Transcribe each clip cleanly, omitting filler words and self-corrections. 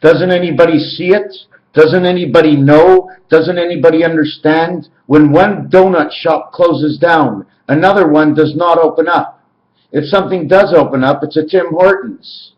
Doesn't anybody see it? Doesn't anybody know? Doesn't anybody understand? When one donut shop closes down, another one does not open up. If something does open up, it's a Tim Hortons.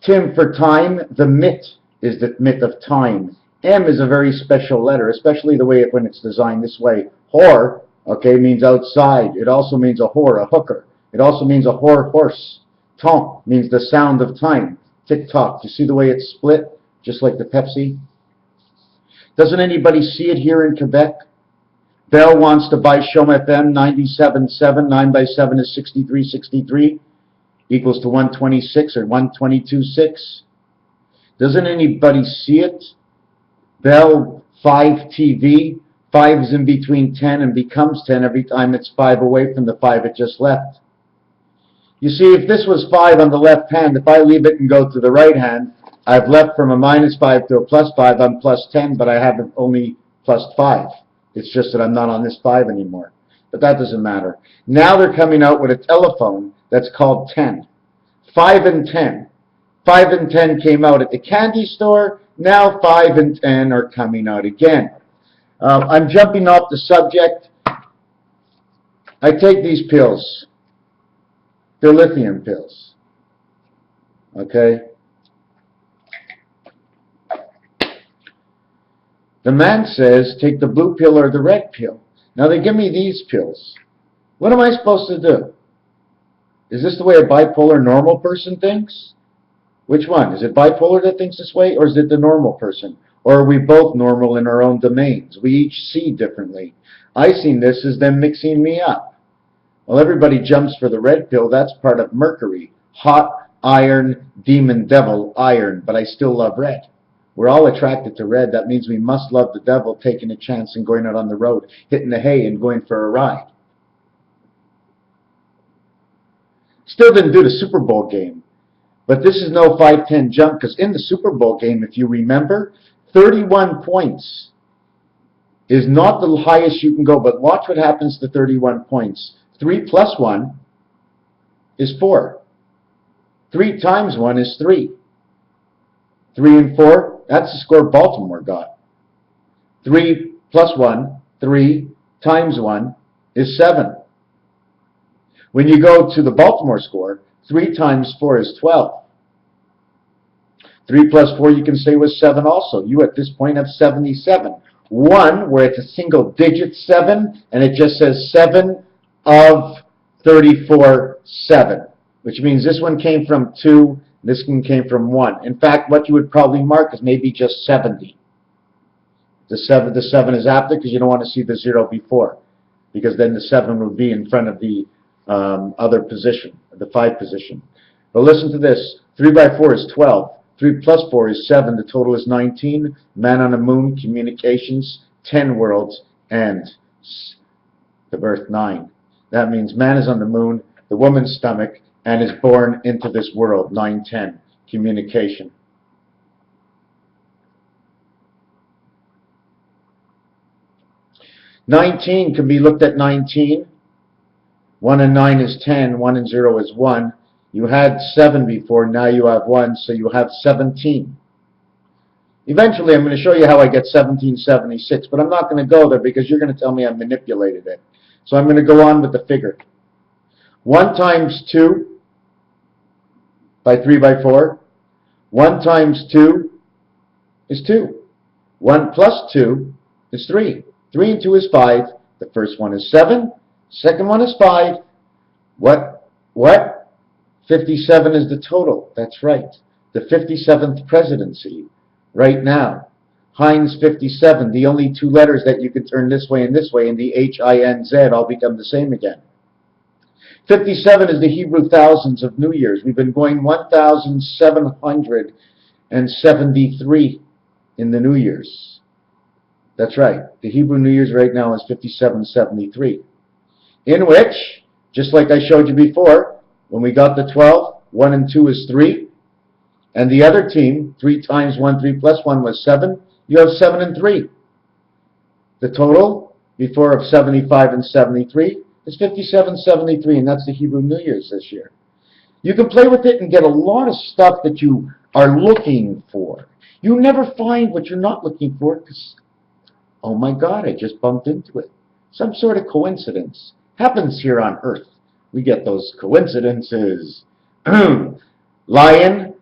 Tim for time, the myth is the myth of time. M is a very special letter, especially the way when it's designed this way. Whore, okay, means outside. It also means a whore, a hooker. It also means a whore horse. Ton means the sound of time. Tick-tock. You see the way it's split? Just like the Pepsi. Doesn't anybody see it here in Quebec? Bell wants to buy Chom FM 97.7. 9 by 7 is 63.63. Equals to 126 or 122.6. Doesn't anybody see it? Bell 5 TV. 5 is in between 10 and becomes 10 every time it's 5 away from the 5 it just left. You see, if this was 5 on the left hand, if I leave it and go to the right hand, I've left from a -5 to a +5. I'm +10, but I have only +5. It's just that I'm not on this 5 anymore. But that doesn't matter. Now they're coming out with a telephone that's called 10. 5 and 10. 5 and 10 came out at the candy store. Now 5 and 10 are coming out again. I'm jumping off the subject. I take these pills. They're lithium pills. Okay? The man says, take the blue pill or the red pill. Now they give me these pills. What am I supposed to do? Is this the way a bipolar normal person thinks? Which one? Is it bipolar that thinks this way, or is it the normal person? Or are we both normal in our own domains? We each see differently. I seen this as them mixing me up. Well, everybody jumps for the red pill. That's part of Mercury. Hot, iron, demon, devil, iron. But I still love red. We're all attracted to red. That means we must love the devil, taking a chance and going out on the road, hitting the hay and going for a ride. Still didn't do the Super Bowl game. But this is no 5-10 jump, because in the Super Bowl game, if you remember, 31 points is not the highest you can go. But watch what happens to 31 points. 3 plus 1 is 4. 3 times 1 is 3. 3 and 4, that's the score Baltimore got. 3 plus 1, 3 times 1 is 7. When you go to the Baltimore score, 3 times 4 is 12. 3 plus 4 you can say was 7 also. You at this point have 77. 1 where it's a single digit 7 and it just says 7 of 34, 7. Which means this one came from 2, this one came from 1. In fact, what you would probably mark is maybe just 70. The 7 is after because you don't want to see the 0 before. Because then the 7 would be in front of the other position, the 5 position. But listen to this. 3 by 4 is 12. 3 plus 4 is 7. The total is 19. Man on the moon, communications, 10 worlds, and the birth 9. That means man is on the moon, the woman's stomach, and is born into this world. 9-10, communication. "19" can be looked at 19. 1 and 9 is 10. 1 and 0 is 1. You had 7 before, now you have 1, so you have 17. Eventually, I'm going to show you how I get 1776, but I'm not going to go there because you're going to tell me I manipulated it. So I'm going to go on with the figure. 1 times 2 by 3 by 4. 1 times 2 is 2. 1 plus 2 is 3. 3 and 2 is 5. The first one is 7. Second one is 5. What? 57 is the total. That's right. The 57th presidency right now. Heinz 57. The only 2 letters that you can turn this way, and the H-I-N-Z all become the same again. 57 is the Hebrew thousands of New Year's. We've been going 1,773 in the New Year's. That's right. The Hebrew New Year's right now is 5773. In which, just like I showed you before, when we got the 12, 1 and 2 is 3. And the other team, 3 times 1, 3 plus 1 was 7. You have 7 and 3. The total before of 75 and 73 is 5773, and that's the Hebrew New Year's this year. You can play with it and get a lot of stuff that you are looking for. You never find what you're not looking for because, oh my God, I just bumped into it. Some sort of coincidence. Happens here on Earth. We get those coincidences. Lion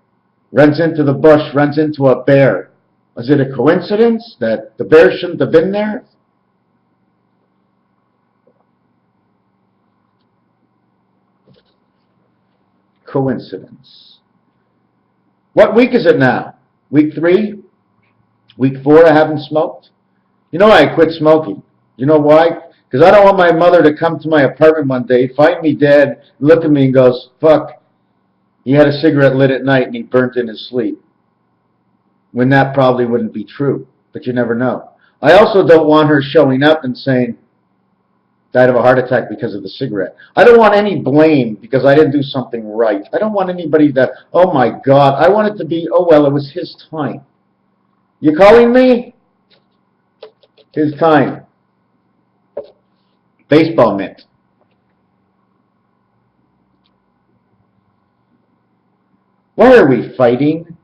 runs into the bush, runs into a bear. Was it a coincidence that the bear shouldn't have been there? Coincidence. What week is it now? Week 3? Week 4 I haven't smoked? You know I quit smoking. You know why? Because I don't want my mother to come to my apartment one day, find me dead, look at me and goes, fuck, he had a cigarette lit at night and he burnt in his sleep. When that probably wouldn't be true, but you never know. I also don't want her showing up and saying, died of a heart attack because of the cigarette. I don't want any blame because I didn't do something right. I don't want anybody that, oh my God, I want it to be, oh well, it was his time. You calling me? His time. Baseball mitt. Why are we fighting?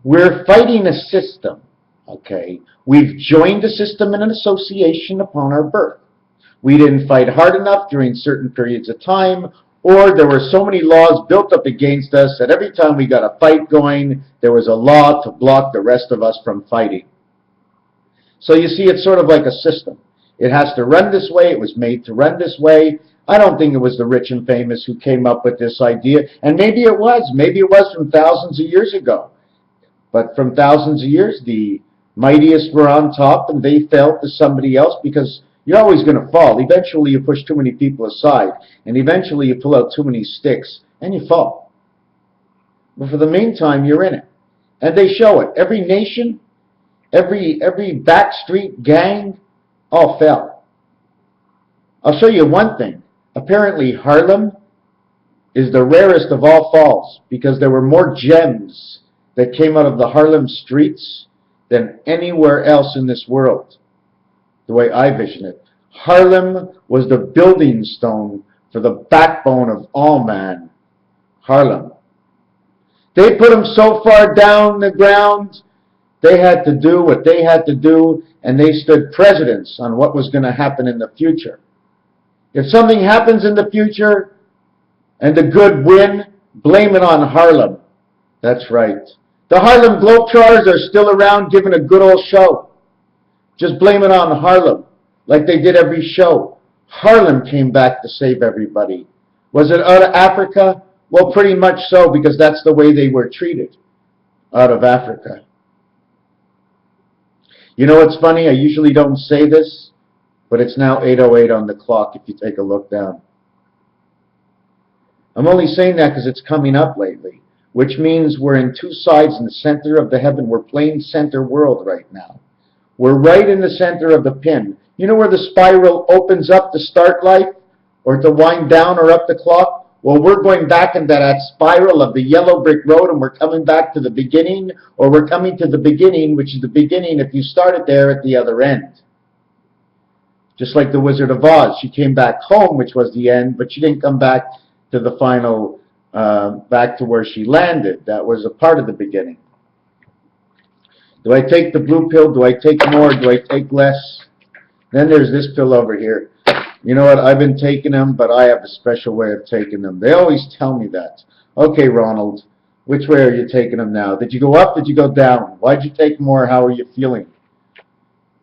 We're fighting a system, okay? We've joined a system and an association upon our birth. We didn't fight hard enough during certain periods of time, or there were so many laws built up against us that every time we got a fight going, there was a law to block the rest of us from fighting. So you see, it's sort of like a system. It has to run this way. It was made to run this way. I don't think it was the rich and famous who came up with this idea. And maybe it was. Maybe it was from thousands of years ago. But from thousands of years, the mightiest were on top and they fell to somebody else because you're always going to fall. Eventually you push too many people aside. And eventually you pull out too many sticks and you fall. But for the meantime, you're in it. And they show it. Every nation, every backstreet gang, all fell. I'll show you one thing. Apparently Harlem is the rarest of all falls because there were more gems that came out of the Harlem streets than anywhere else in this world, the way I vision it. Harlem was the building stone for the backbone of all man. Harlem. They put them so far down the ground, they had to do what they had to do, and they stood precedents on what was going to happen in the future. If something happens in the future and the good win, blame it on Harlem. That's right. The Harlem Globetrotters are still around giving a good old show. Just blame it on Harlem, like they did every show. Harlem came back to save everybody. Was it out of Africa? Well, pretty much so, because that's the way they were treated, out of Africa. You know what's funny? I usually don't say this, but it's now 8:08 on the clock if you take a look down. I'm only saying that because it's coming up lately, which means we're in two sides in the center of the heaven. We're playing center world right now. We're right in the center of the pin. You know where the spiral opens up to start life, or to wind down or up the clock? Well, we're going back into that spiral of the yellow brick road, and we're coming back to the beginning, or we're coming to the beginning, which is the beginning if you started there at the other end. Just like the Wizard of Oz. She came back home, which was the end, but she didn't come back to the final, back to where she landed. That was a part of the beginning. Do I take the blue pill? Do I take more? Do I take less? Then there's this pill over here. You know what? I've been taking them, but I have a special way of taking them. They always tell me that. Okay, Ronald, which way are you taking them now? Did you go up? Did you go down? Why'd you take more? How are you feeling?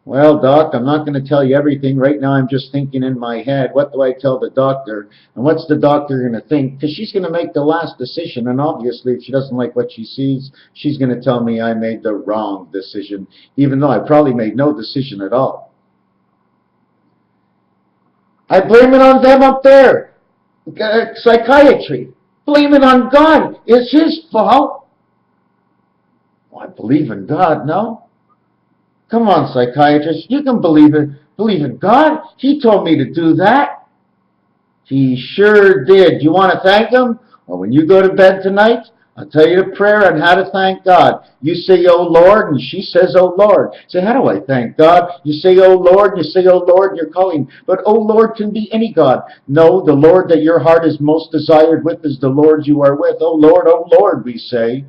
Well, Doc, I'm not going to tell you everything. Right now I'm just thinking in my head, what do I tell the doctor? And what's the doctor going to think? Because she's going to make the last decision. And obviously, if she doesn't like what she sees, she's going to tell me I made the wrong decision, even though I probably made no decision at all. I blame it on them up there. Psychiatry. Blame it on God. It's his fault. Well, I believe in God, no? Come on, psychiatrist. You can believe in God. He told me to do that. He sure did. You want to thank him? Well, when you go to bed tonight, I'll tell you a prayer on how to thank God. You say, oh Lord, and she says, oh Lord. Say, how do I thank God? You say, oh Lord, and you say, oh Lord, and you're calling. But oh Lord can be any God. No, the Lord that your heart is most desired with is the Lord you are with. Oh Lord, we say.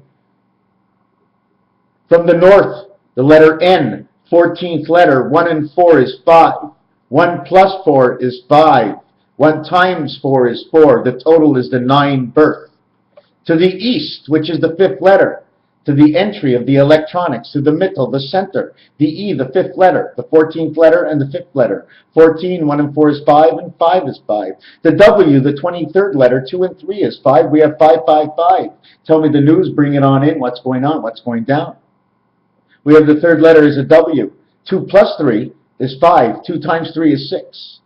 From the north, the letter N, 14th letter, 1 and 4 is 5. 1 plus 4 is 5. 1 times 4 is 4. The total is the 9 birth. To the east, which is the 5th letter, to the entry of the electronics, to the middle, the center, the E, the 5th letter, the 14th letter, and the 5th letter. 14, 1 and 4 is 5, and 5 is 5. The W, the 23rd letter, 2 and 3 is 5. We have 5, 5, 5. Tell me the news, bring it on in. What's going on? What's going down? We have the 3rd letter is a W. 2 plus 3 is 5. 2 times 3 is 6.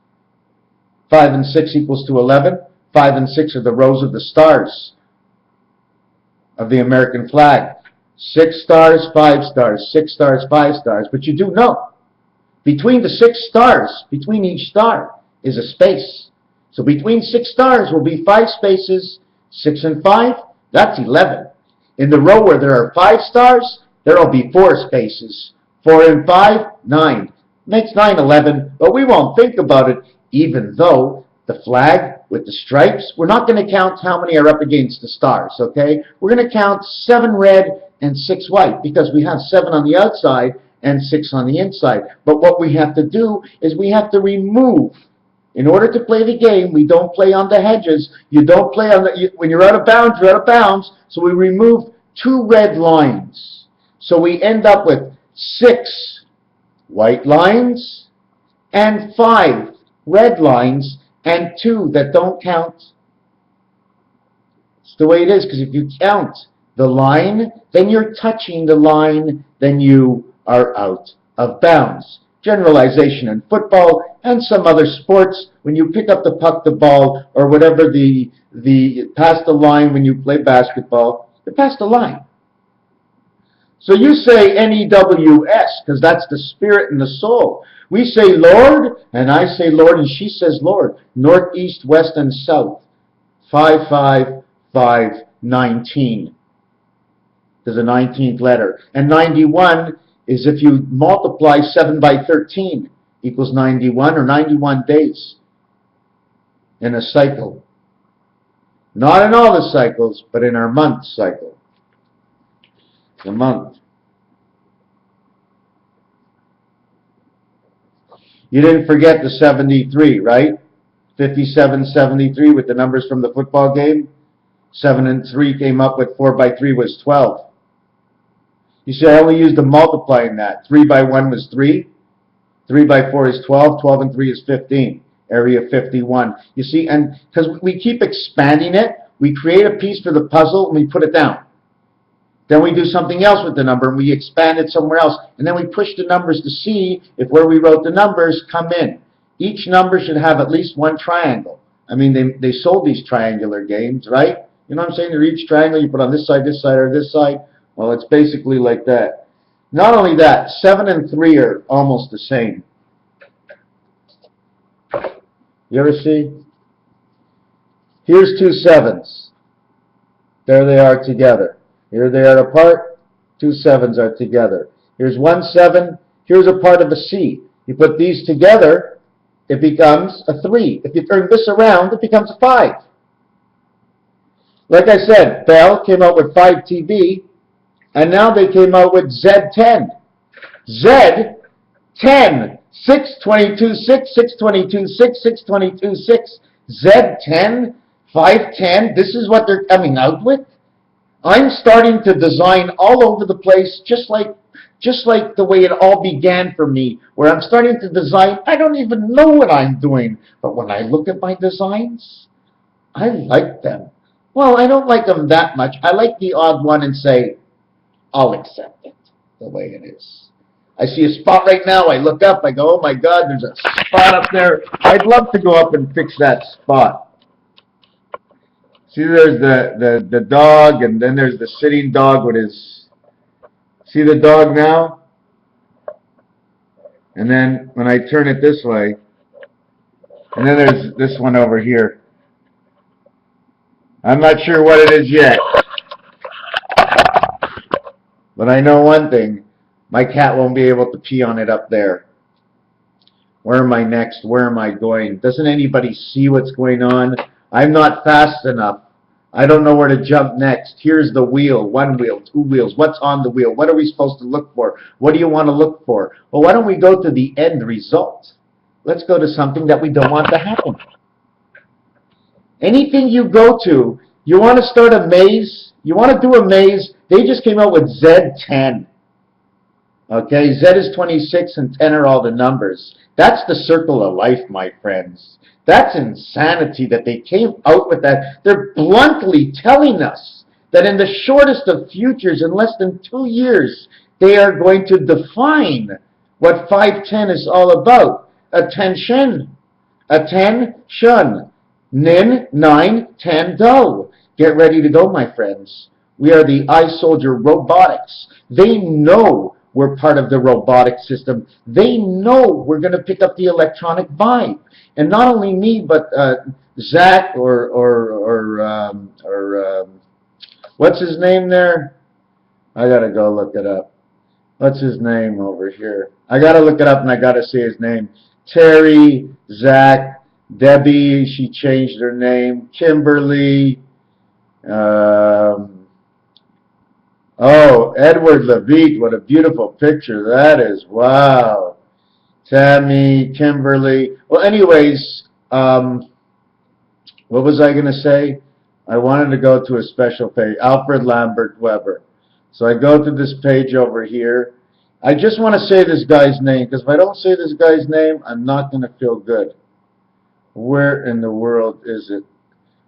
5 and 6 equals to 11. 5 and 6 are the rows of the stars of the American flag. 6 stars, 5 stars, 6 stars, 5 stars. But you do know, between the 6 stars, between each star, is a space. So between 6 stars will be 5 spaces. 6 and 5, that's 11. In the row where there are 5 stars, there will be 4 spaces. 4 and 5, 9. Makes 9, 11, but we won't think about it, even though the flag with the stripes, we're not going to count how many are up against the stars, okay? We're going to count 7 red and 6 white, because we have 7 on the outside and 6 on the inside. But what we have to do is we have to remove. In order to play the game, we don't play on the hedges. You don't play on the, when you're out of bounds, you're out of bounds. So we remove 2 red lines. So we end up with 6 white lines and 5 red lines and 2 that don't count. It's the way it is, because if you count the line, then you're touching the line, then you are out of bounds. Generalization in football and some other sports, when you pick up the puck, the ball, or whatever, the past the line when you play basketball, you're past the line. So you say N-E-W-S, because that's the spirit and the soul. We say Lord, and I say Lord, and she says Lord. North, east, west, and south. 5, 5, 5, 19. There's a 19th letter. And 91 is if you multiply 7 by 13 equals 91, or 91 days in a cycle. Not in all the cycles, but in our month cycle. A month. You didn't forget the 73, right? 57, 73 with the numbers from the football game. 7 and 3 came up with 4 by 3 was 12. You see, I only used the multiply in that. 3 by 1 was 3. 3 by 4 is 12. 12 and 3 is 15. Area 51. You see, and because we keep expanding it, we create a piece for the puzzle and we put it down. Then we do something else with the number and we expand it somewhere else. And then we push the numbers to see if where we wrote the numbers come in. Each number should have at least one triangle. I mean, they sold these triangular games, right? You know what I'm saying? For each triangle, you put on this side, or this side. Well, it's basically like that. Not only that, 7 and 3 are almost the same. You ever see? Here's 2 7s. There they are together. Here they are apart. 2 7s are together. Here's 1 7. Here's a part of a C. You put these together, it becomes a 3. If you turn this around, it becomes a 5. Like I said, Bell came out with 5TB, and now they came out with Z10. Z10. 622, 6, 622, 6, 622, 6. Z10, 510. This is what they're coming out with. I'm starting to design all over the place, just like the way it all began for me, where I'm starting to design. I don't even know what I'm doing, but when I look at my designs, I like them. Well, I don't like them that much. I like the odd one and say, I'll accept it the way it is. I see a spot right now, I look up, I go, oh my God, there's a spot up there. I'd love to go up and fix that spot. See, there's the dog, and then there's the sitting dog with his, see the dog now? And then when I turn it this way, and then there's this one over here. I'm not sure what it is yet. But I know one thing. My cat won't be able to pee on it up there. Where am I next? Where am I going? Doesn't anybody see what's going on? I'm not fast enough. I don't know where to jump next. Here's the wheel, one wheel, two wheels. What's on the wheel? What are we supposed to look for? What do you want to look for? Well, why don't we go to the end result? Let's go to something that we don't want to happen. Anything you go to, you want to start a maze, you want to do a maze, they just came out with Z10. Okay, Z is 26 and 10 are all the numbers. That's the circle of life, my friends. That's insanity that they came out with that. They're bluntly telling us that in the shortest of futures, in less than 2 years, they are going to define what 510 is all about. Attention. Attention. Nin, 9, 10, do. Get ready to go, my friends. We are the eye soldier robotics. They know we're part of the robotic system. They know we're going to pick up the electronic vibe. And not only me, but Zach what's his name there? I got to go look it up. What's his name over here? I got to look it up and I got to say his name. Terry, Zach, Debbie, she changed her name. Kimberly, oh, Edward Levitt, what a beautiful picture that is. Wow. Tammy, Kimberly. Well, anyways, what was I going to say? I wanted to go to a special page, Alfred Lambert Weber. So I go to this page over here. I just want to say this guy's name, because if I don't say this guy's name, I'm not going to feel good. Where in the world is it?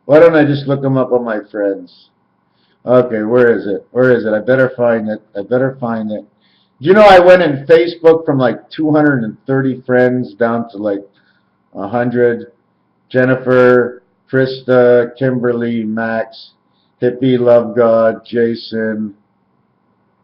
Why don't I just look him up on my friends? Okay, where is it? Where is it? I better find it. I better find it. You know, I went in Facebook from like 230 friends down to like 100. Jennifer, Krista, Kimberly, Max, Hippie, Love God, Jason,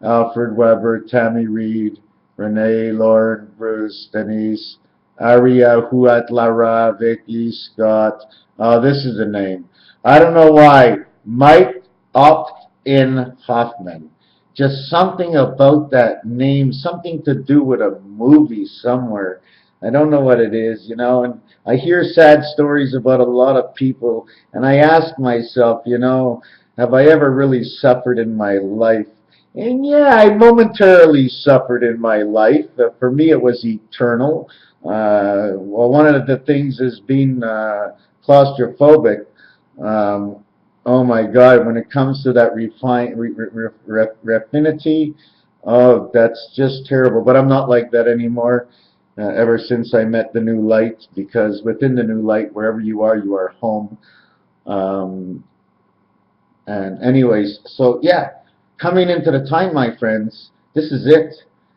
Alfred Weber, Tammy Reed, Renee, Lauren, Bruce, Denise, Aria, Huat, Lara, Vicky, Scott. Oh, this is the name. I don't know why. Mike Opt-in Hoffman. Just something about that name, something to do with a movie somewhere. I don't know what it is, you know, and I hear sad stories about a lot of people, and I ask myself, you know, have I ever really suffered in my life? And yeah, I momentarily suffered in my life. For me, it was eternal. Well, one of the things is being claustrophobic. Oh my God, when it comes to that refinity, oh, that's just terrible. But I'm not like that anymore ever since I met the new light, because within the new light, wherever you are home. And anyways, so yeah, coming into the time, my friends, this is it.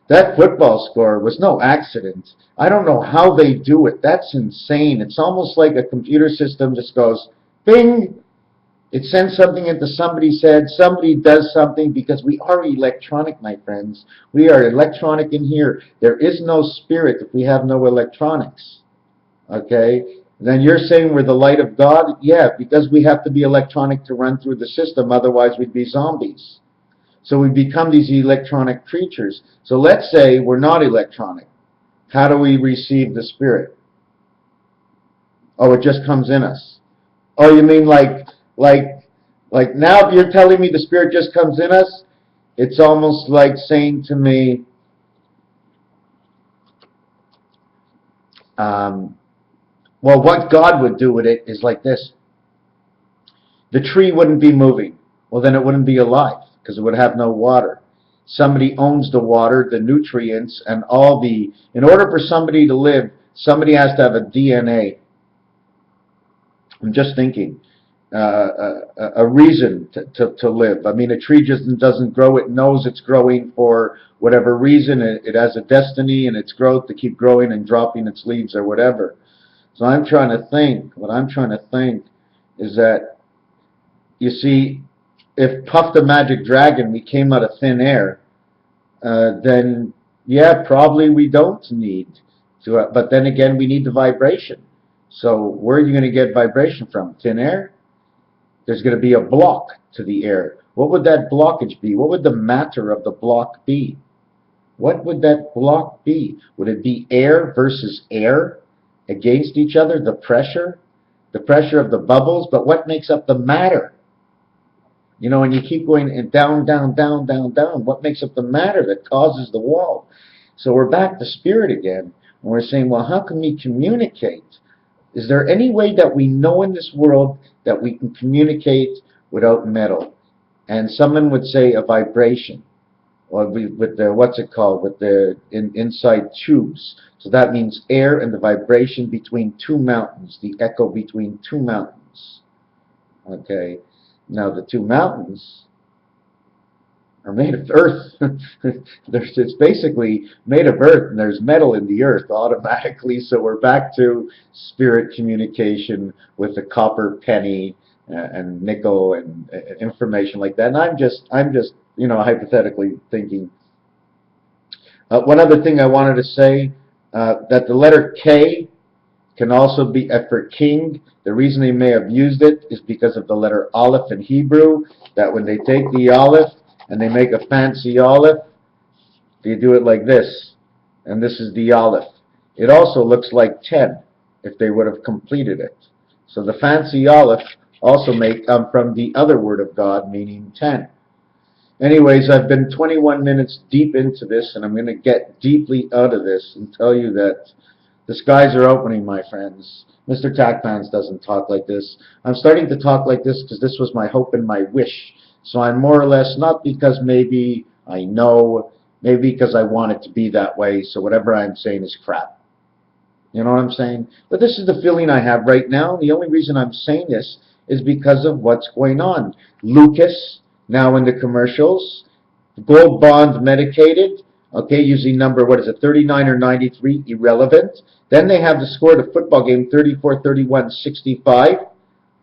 That football score was no accident. I don't know how they do it. That's insane. It's almost like a computer system just goes, bing, it sends something into somebody's head, somebody does something, because we are electronic, my friends. We are electronic in here. There is no spirit if we have no electronics. Okay? Then you're saying we're the light of God? Yeah, because we have to be electronic to run through the system, otherwise we'd be zombies. So we become these electronic creatures. So let's say we're not electronic. How do we receive the spirit? Oh, it just comes in us. Oh, you mean like now if you're telling me the spirit just comes in us, it's almost like saying to me, well, what God would do with it is like this. The tree wouldn't be moving. Well, then it wouldn't be alive, because it would have no water. Somebody owns the water, the nutrients, and all the... In order for somebody to live, somebody has to have a DNA. I'm just thinking. A reason to live. I mean, a tree just doesn't grow. It knows it's growing for whatever reason. It has a destiny in its growth to keep growing and dropping its leaves or whatever. So I'm trying to think. What I'm trying to think is that, you see, if Puff the Magic Dragon, we came out of thin air, then yeah, probably we don't need to. But then again, we need the vibration. So where are you going to get vibration from? Thin air? There's going to be a block to the air. What would that blockage be? What would the matter of the block be? What would that block be? Would it be air versus air against each other? The pressure of the bubbles? But what makes up the matter? You know, and you keep going and down, down, down, down, down. What makes up the matter that causes the wall? So we're back to spirit again. And we're saying, well, how can we communicate? Is there any way that we know in this world that we can communicate without metal? And someone would say a vibration, or with the, what's it called, with the inside tubes. So that means air and the vibration between two mountains, the echo between two mountains. Okay, now the two mountains are made of earth. It's basically made of earth, and there's metal in the earth automatically. So we're back to spirit communication with the copper penny and nickel and information like that. And I'm just you know, hypothetically thinking. One other thing I wanted to say, that the letter K can also be for king. The reason they may have used it is because of the letter Aleph in Hebrew, that when they take the Aleph and they make a fancy Aleph, they do it like this. And this is the Aleph. It also looks like 10 if they would have completed it. So the fancy Aleph also may come from the other word of God, meaning 10. Anyways, I've been 21 minutes deep into this, and I'm going to get deeply out of this and tell you that the skies are opening, my friends. Mr. Tackpants doesn't talk like this. I'm starting to talk like this because this was my hope and my wish. So I'm more or less, not because maybe I know, maybe because I want it to be that way, so whatever I'm saying is crap. You know what I'm saying? But this is the feeling I have right now. The only reason I'm saying this is because of what's going on. Lucas, now in the commercials, gold bond medicated, okay, using number, what is it, 39 or 93, irrelevant. Then they have the score of the football game, 34-31-65,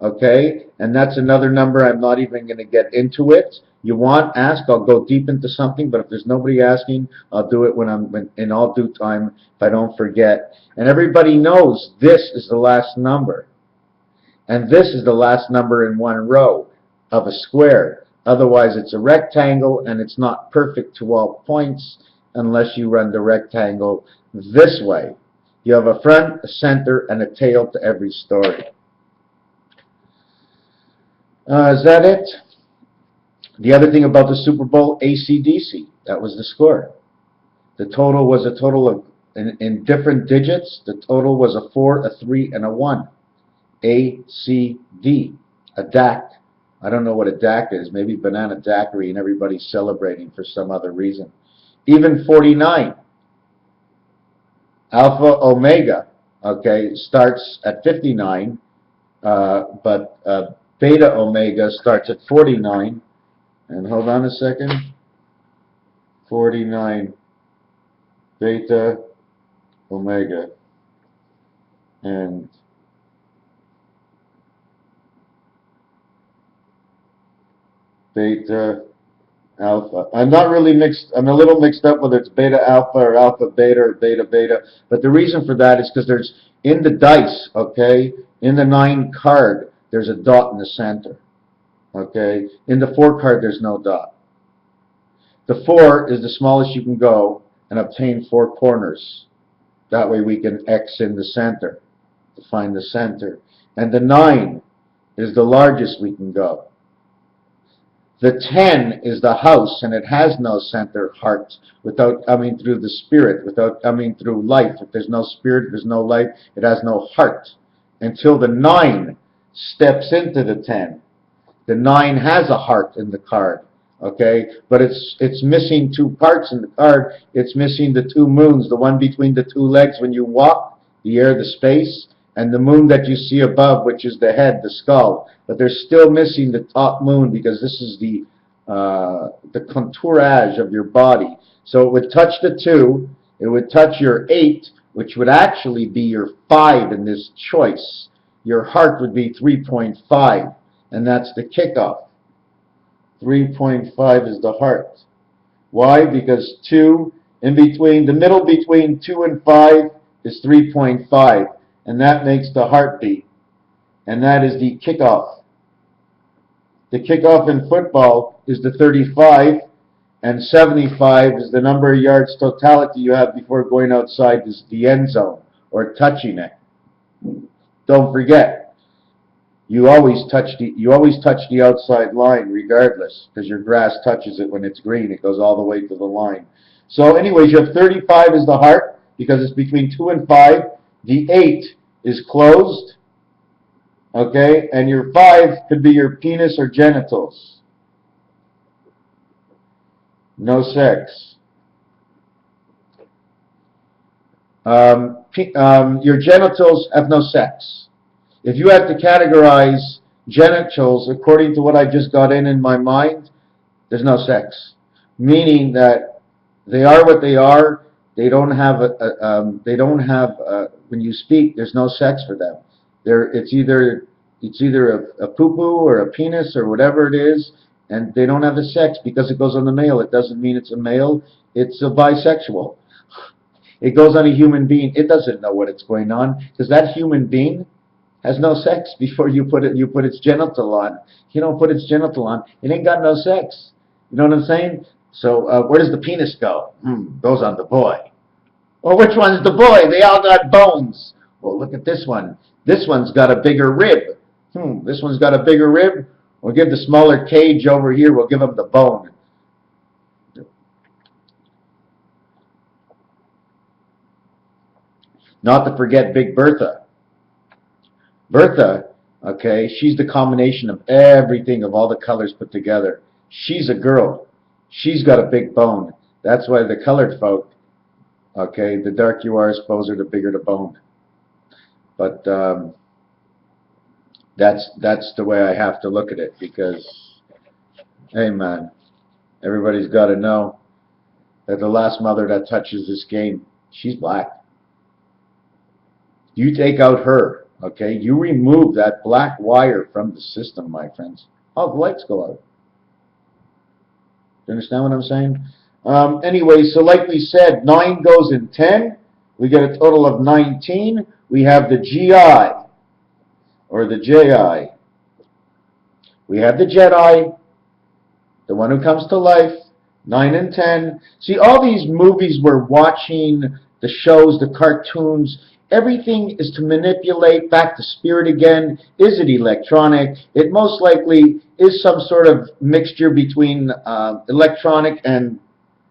okay, and that's another number. I'm not even going to get into it. You want, ask, I'll go deep into something, but if there's nobody asking, I'll do it when I'm in all due time if I don't forget. And everybody knows this is the last number. And this is the last number in one row of a square. Otherwise, it's a rectangle, and it's not perfect to all points unless you run the rectangle this way. You have a front, a center, and a tail to every story. Is that it? The other thing about the Super Bowl, AC/DC. That was the score. The total was a total of, in different digits, the total was a 4, a 3, and a 1. ACD. A DAC. I don't know what a DAC is. Maybe banana daiquiri, and everybody's celebrating for some other reason. Even 49. Alpha Omega, okay, starts at 59, but Beta Omega starts at 49. And hold on a second. 49 Beta Omega. And Beta Alpha. I'm not really mixed. I'm a little mixed up whether it's Beta Alpha or Alpha Beta or Beta Beta. But the reason for that is because there's, in the dice, okay, in the 9 card, there's a dot in the center. Okay, in the 4 card, there's no dot. The 4 is the smallest you can go and obtain 4 corners. That way we can X in the center to find the center. And the 9 is the largest we can go. The 10 is the house, and it has no center, heart, without coming through the spirit, without coming through life. If there's no spirit, if there's no life, it has no heart. Until the 9 steps into the 10. The 9 has a heart in the card, okay? But it's missing 2 parts in the card. It's missing the 2 moons, the one between the 2 legs when you walk, the air, the space, and the moon that you see above, which is the head, the skull. But they're still missing the top moon because this is the contourage of your body. So it would touch the 2, it would touch your 8, which would actually be your 5 in this choice. Your heart would be 3.5, and that's the kickoff. 3.5 is the heart. Why? Because 2, in between, the middle between 2 and 5 is 3.5. And that makes the heartbeat. And that is the kickoff. The kickoff in football is the 35, and 75 is the number of yards totality you have before going outside the end zone or touching it. Don't forget, you always touch the outside line regardless, because your grass touches it when it's green. It goes all the way to the line. So anyways, you have 35 is the heart, because it's between 2 and 5. The 8 is closed, okay, and your 5 could be your penis or genitals. No sex. Your genitals have no sex. If you had to categorize genitals according to what I just got in my mind, there's no sex. Meaning that they are what they are. They don't have when you speak, there's no sex for them. It's either a poo-poo or a penis or whatever it is, and they don't have the sex because it goes on the male. It doesn't mean it's a male. It's a bisexual. It goes on a human being. It doesn't know what it's going on, because that human being has no sex before you put its genital on. You don't put its genital on, it ain't got no sex. You know what I'm saying? So where does the penis go? Goes on the boy. Well, which one's the boy? They all got bones. Well, look at this one. This one's got a bigger rib. This one's got a bigger rib. We'll give the smaller cage over here. We'll give him the bone. Not to forget Big Bertha. Bertha, okay, she's the combination of everything, of all the colors put together. She's a girl. She's got a big bone. That's why the colored folk, okay, the dark you are, exposure, the bigger the bone. But that's the way I have to look at it, because, hey man, everybody's got to know that the last mother that touches this game, she's black. You take out her, okay, you remove that black wire from the system, my friends. All the lights go out. You understand what I'm saying? Anyway, so like we said, 9 goes in 10. We get a total of 19. We have the GI, or the JI. We have the Jedi, the one who comes to life, 9 and 10. See, all these movies we're watching, the shows, the cartoons, everything is to manipulate back to spirit again. Is it electronic? It most likely is some sort of mixture between electronic and,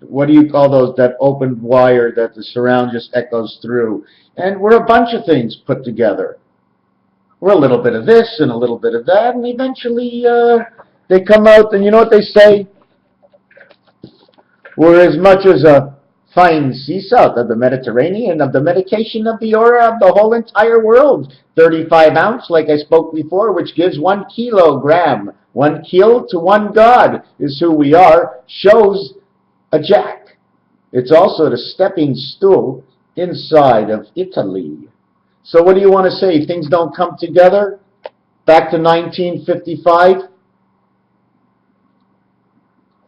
what do you call those, that open wire that the surround just echoes through. And we're a bunch of things put together. We're a little bit of this and a little bit of that, and eventually they come out, and you know what they say? We're as much as a fine sea salt of the Mediterranean, of the medication of the aura of the whole entire world. 35 ounce, like I spoke before, which gives 1 kilogram. 1 kil to 1 God is who we are, shows a jack. It's also the stepping stool inside of Italy. So what do you want to say? Things don't come together? Back to 1955?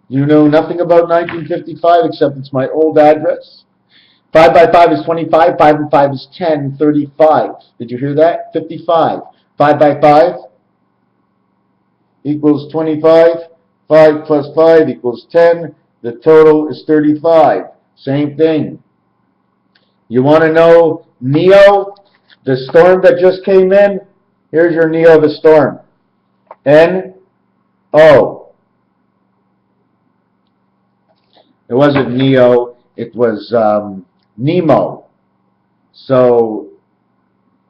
You know nothing about 1955 except it's my old address. 5 by 5 is 25. 5 and 5 is 10. 35. Did you hear that? 55. 5 by 5 equals 25. 5 plus 5 equals 10. The total is 35. Same thing. You want to know Neo, the storm that just came in? Here's your Neo, the storm. N-O. It wasn't Neo, it was Nemo. So,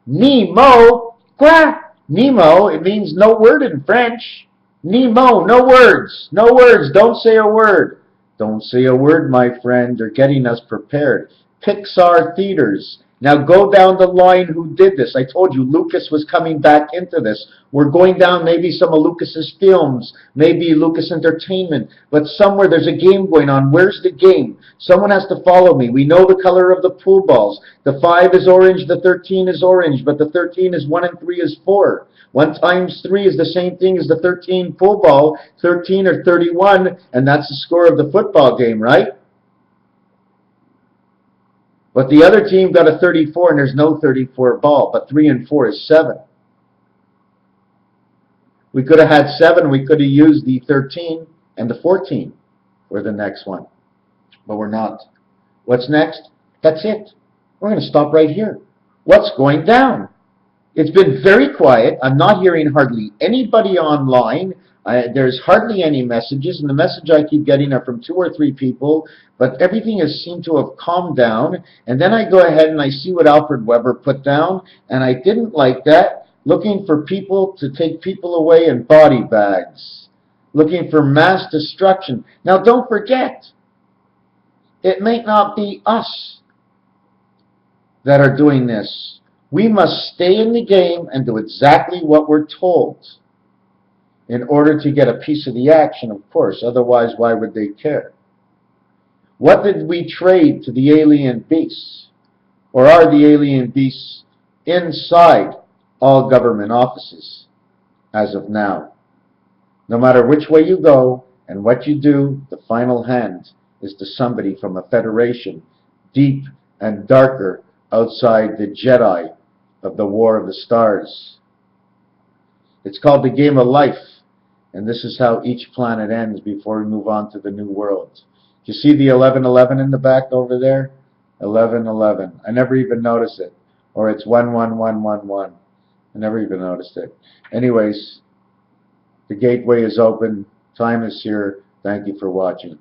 Nemo, quoi? Nemo, it means no word in French. Nemo, no words. No words, don't say a word. Don't say a word, my friend. They're getting us prepared. Pixar theaters. Now go down the line who did this. I told you Lucas was coming back into this. We're going down maybe some of Lucas's films, maybe Lucas Entertainment, but somewhere there's a game going on. Where's the game? Someone has to follow me. We know the color of the pool balls. The 5 is orange, the 13 is orange, but the 13 is 1 and 3 is 4. 1 times 3 is the same thing as the 13 pool ball, 13 or 31, and that's the score of the football game, right? But the other team got a 34, and there's no 34 ball, but 3 and 4 is 7. We could have had 7, we could have used the 13 and the 14 for the next one, but we're not. What's next? That's it. We're going to stop right here. What's going down? It's been very quiet. I'm not hearing hardly anybody online. There's hardly any messages, and the message I keep getting are from 2 or 3 people, but everything has seemed to have calmed down. And then I go ahead and I see what Alfred Weber put down, and I didn't like that, looking for people to take people away in body bags, looking for mass destruction. Now, don't forget, it may not be us that are doing this. We must stay in the game and do exactly what we're told in order to get a piece of the action, of course. Otherwise, why would they care? What did we trade to the alien beasts? Or are the alien beasts inside all government offices as of now? No matter which way you go and what you do, the final hand is to somebody from a federation deep and darker outside the Jedi of the War of the Stars. It's called the game of life, and this is how each planet ends before we move on to the new world. You see the 1111 in the back over there? 1111. I never even noticed it. Or it's 11111. I never even noticed it. Anyways, the gateway is open. Time is here. Thank you for watching.